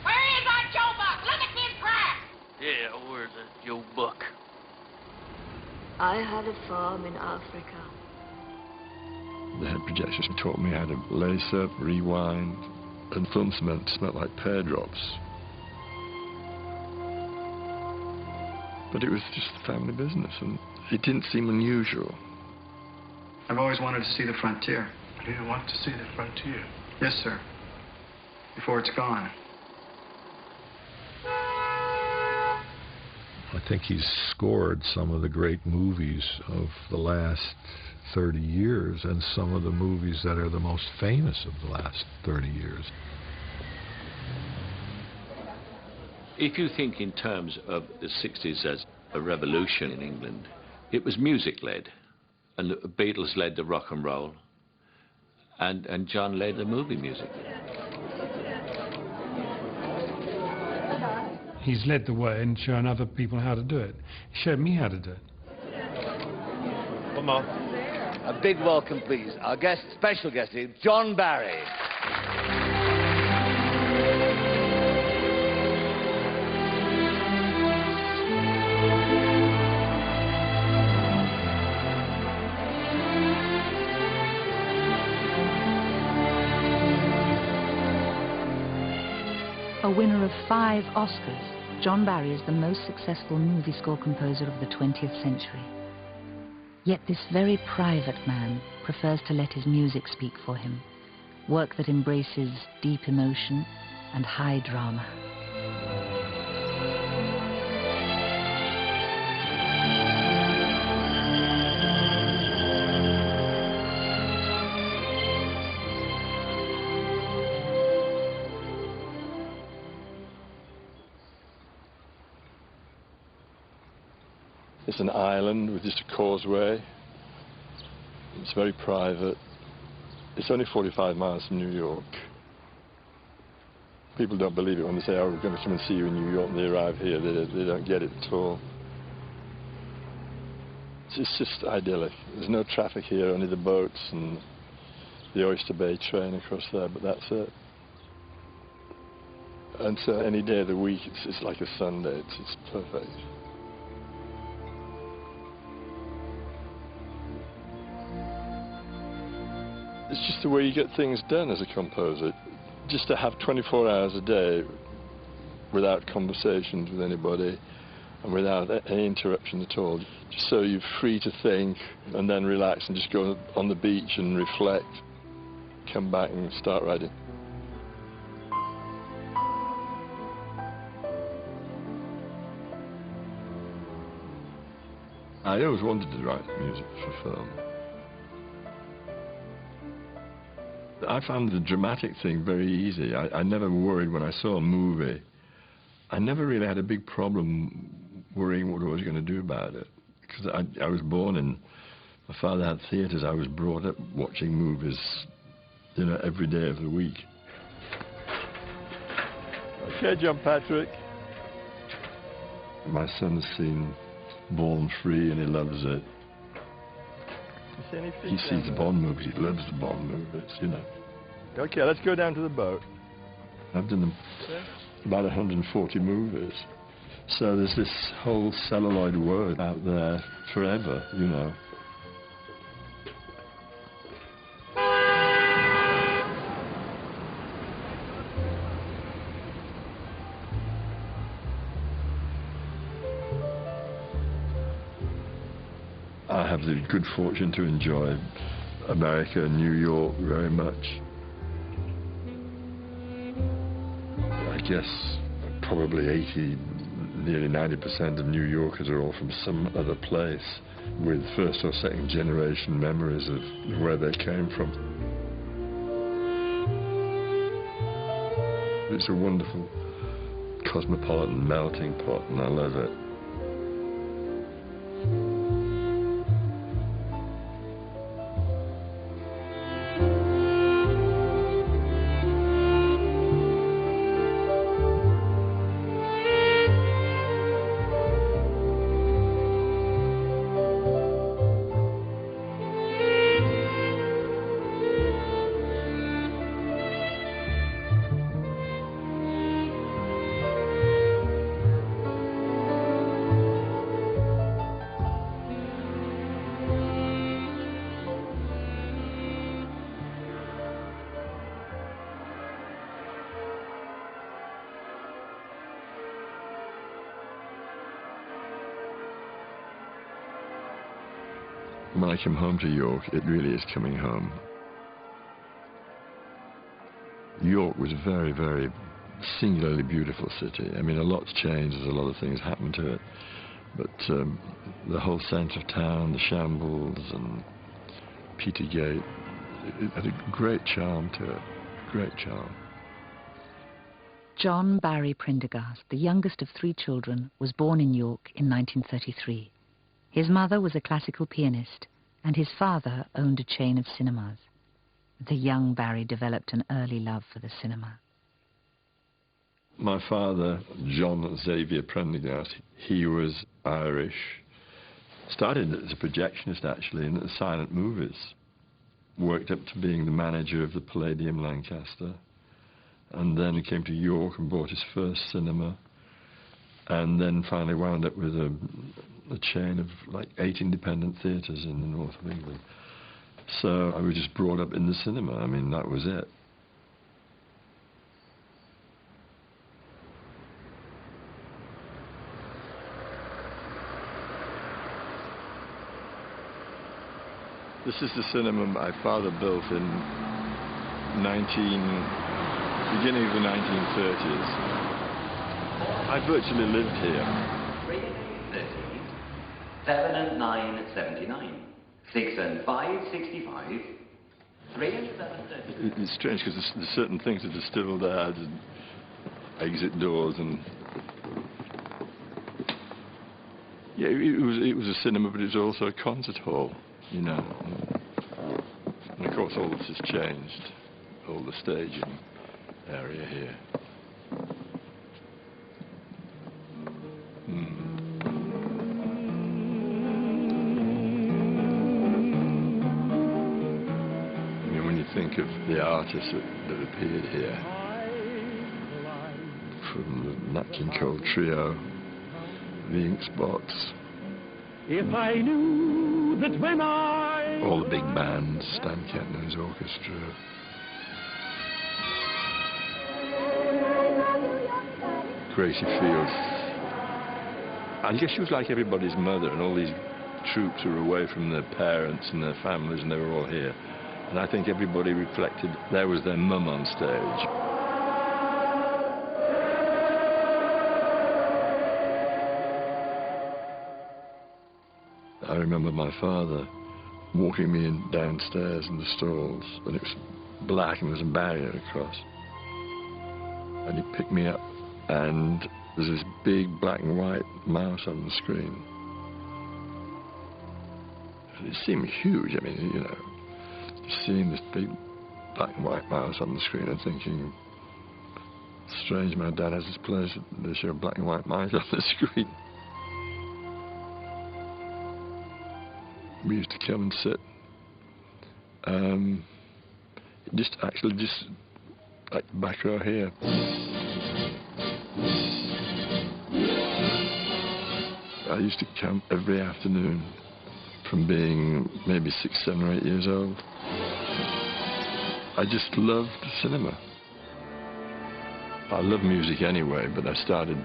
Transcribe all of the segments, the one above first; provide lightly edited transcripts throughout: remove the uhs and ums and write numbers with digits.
Where is our Joe Buck? Look at this grass! Yeah, where's that Joe Buck? I had a farm in Africa. The head projectionist taught me how to lace up, rewind, and film cement smelled like pear drops. But it was just a family business, and it didn't seem unusual. I've always wanted to see the frontier. You want to see the frontier? Yes, sir. Before it's gone. I think he's scored some of the great movies of the last 30 years and some of the movies that are the most famous of the last 30 years. If you think in terms of the 60s as a revolution in England, it was music-led. And the Beatles led the rock and roll, and John led the movie music. He's led the way and shown other people how to do it. He showed me how to do it. Come on. A big welcome, please. Our guest, special guest, John Barry. A winner of 5 Oscars, John Barry is the most successful movie score composer of the 20th century. Yet this very private man prefers to let his music speak for him, work that embraces deep emotion and high drama. It's an island with just a causeway. It's very private. It's only 45 miles from New York. People don't believe it when they say, oh, we're going to come and see you in New York, and they arrive here. They don't get it at all. It's just idyllic. There's no traffic here, only the boats and the Oyster Bay train across there, but that's it. And so any day of the week, it's like a Sunday. It's perfect. It's just the way you get things done as a composer. Just to have 24 hours a day without conversations with anybody and without any interruption at all. Just so you're free to think and then relax and just go on the beach and reflect, come back and start writing. I always wanted to write music for film. I found the dramatic thing very easy. I never worried when I saw a movie. I never really had a big problem worrying what I was going to do about it. Because I was born in, my father had theatres. I was brought up watching movies, you know, every day of the week. Okay, John Patrick. My son's seen Born Free and he loves it. He sees the Bond movies, he loves the Bond movies, you know. Okay, let's go down to the boat. I've done about 140 movies. So there's this whole celluloid world out there forever, you know. I have the good fortune to enjoy America and New York very much. I guess probably 80, nearly 90% of New Yorkers are all from some other place with first or second generation memories of where they came from. It's a wonderful cosmopolitan melting pot and I love it. When I came home to York, it really is coming home. York was a very, very singularly beautiful city. I mean, a lot's changed, there's a lot of things happened to it, but the whole centre of town, the shambles and Petergate, it had a great charm to it, great charm. John Barry Prendergast, the youngest of 3 children, was born in York in 1933. His mother was a classical pianist, and his father owned a chain of cinemas. The young Barry developed an early love for the cinema. My father, John Xavier Prendergast, he was Irish. Started as a projectionist, actually, in the silent movies. Worked up to being the manager of the Palladium Lancaster. And then he came to York and bought his first cinema. And then finally wound up with a chain of like 8 independent theatres in the north of England. So I was just brought up in the cinema. I mean, that was it. This is the cinema my father built in beginning of the 1930s. I virtually lived here. 3 30, 7 and 9 79, 6 and 5 65, 3 and 7 30. It's strange because there's certain things that are still there, the exit doors and... Yeah, it was a cinema, but it was also a concert hall, you know. And of course all this has changed, all the staging area here. Think of the artists that appeared here, from the Nat King Cole Trio, the Ink Spots, if I knew that when all the big bands, Stan Kenton's orchestra. Gracie Fields. I guess she was like everybody's mother, and all these troops were away from their parents and their families, and they were all here. And I think everybody reflected there was their mum on stage. I remember my father walking me in downstairs in the stalls, and it was black and there was a barrier across. And he picked me up, and there's this big black and white mouse on the screen. It seemed huge, I mean, you know. Seeing this big black and white mouse on the screen and thinking, strange, my dad has this place, they show black and white mice on the screen. We used to come and sit, just like back row here. I used to come every afternoon from being maybe 6, 7 or 8 years old. I just loved cinema. I love music anyway, but I started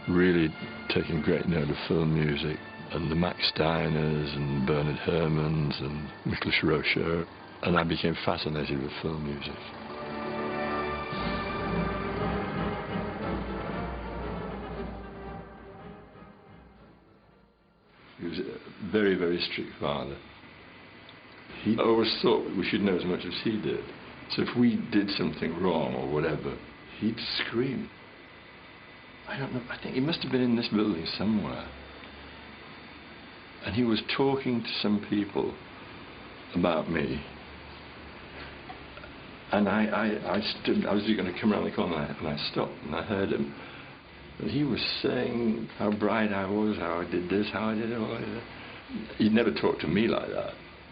really taking great note of film music, and the Max Steiners and Bernard Herrmanns and Miklos Rozsa, and I became fascinated with film music. He was a very, very strict father. He always thought we should know as much as he did. So if we did something wrong or whatever, he'd scream. I don't know, I think he must have been in this building somewhere. And he was talking to some people about me. And I stood, I was going to come around the corner, and I stopped, and I heard him. And he was saying how bright I was, how I did this, how I did it all. He'd never talked to me like that.